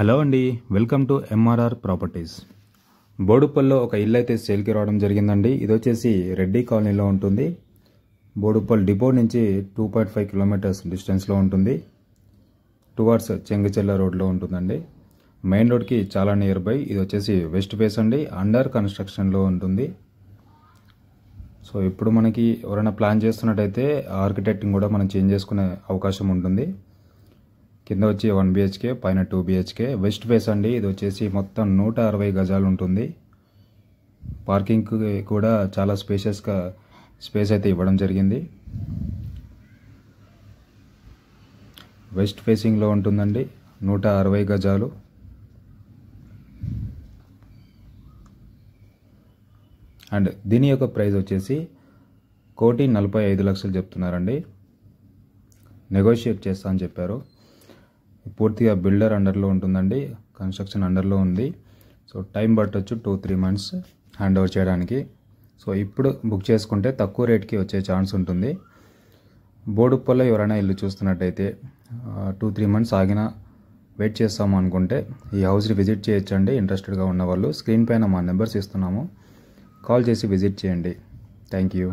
Hello అండి, welcome to MRR properties. బోడుప్పల్లో ఒక ఇల్లు అయితే సేల్కి రావడం జరిగిందండి. ఇది వచ్చేసి రెడ్డి కాలనీలో ఉంటుంది. బోడుప్పల్ డిపో నుంచి 2.5 కిలోమీటర్స్ డిస్టెన్స్లో ఉంటుంది. టువర్డ్స్ చెంగిచెల్ల రోడ్లో ఉంటుందండి. మెయిన్ రోడ్కి చాలా నియర్ బై. ఇది వచ్చేసి వెస్ట్ ఫేస్ అండి, అండర్ కన్స్ట్రక్షన్లో ఉంటుంది. సో ఇప్పుడు మనకి ఎవరైనా ప్లాన్ చేస్తున్నట్టయితే ఆర్కిటెక్ట్ని కూడా మనం చేంజ్ చేసుకునే అవకాశం ఉంటుంది. కింద వచ్చి 1 BHK, పైన 2 BHK. వెస్ట్ ఫేస్ అండి. ఇది వచ్చేసి మొత్తం 160 గజాలు ఉంటుంది. పార్కింగ్కి కూడా చాలా స్పేషియస్గా స్పేస్ అయితే ఇవ్వడం జరిగింది. వెస్ట్ ఫేసింగ్లో ఉంటుందండి, 160 గజాలు. అండ్ దీని యొక్క ప్రైస్ వచ్చేసి 1,45,00,000 చెప్తున్నారండి. నెగోషియేట్ చేస్తా అని చెప్పారు. పూర్తిగా బిల్డర్ అండర్లో ఉంటుందండి, కన్స్ట్రక్షన్ అండర్లో ఉంది. సో టైం పట్టొచ్చు 2-3 months హ్యాండ్ ఓవర్ చేయడానికి. సో ఇప్పుడు బుక్ చేసుకుంటే తక్కువ రేట్కి వచ్చే ఛాన్స్ ఉంటుంది. బోడుప్పల్లో ఎవరైనా ఇల్లు చూస్తున్నట్టయితే 2-3 months ఆగినా వెయిట్ చేస్తాము అనుకుంటే ఈ హౌస్ని విజిట్ చేయొచ్చండి. ఇంట్రెస్టెడ్గా ఉన్న వాళ్ళు స్క్రీన్ పైన మా నెంబర్స్ ఇస్తున్నాము, కాల్ చేసి విజిట్ చేయండి. Thank you.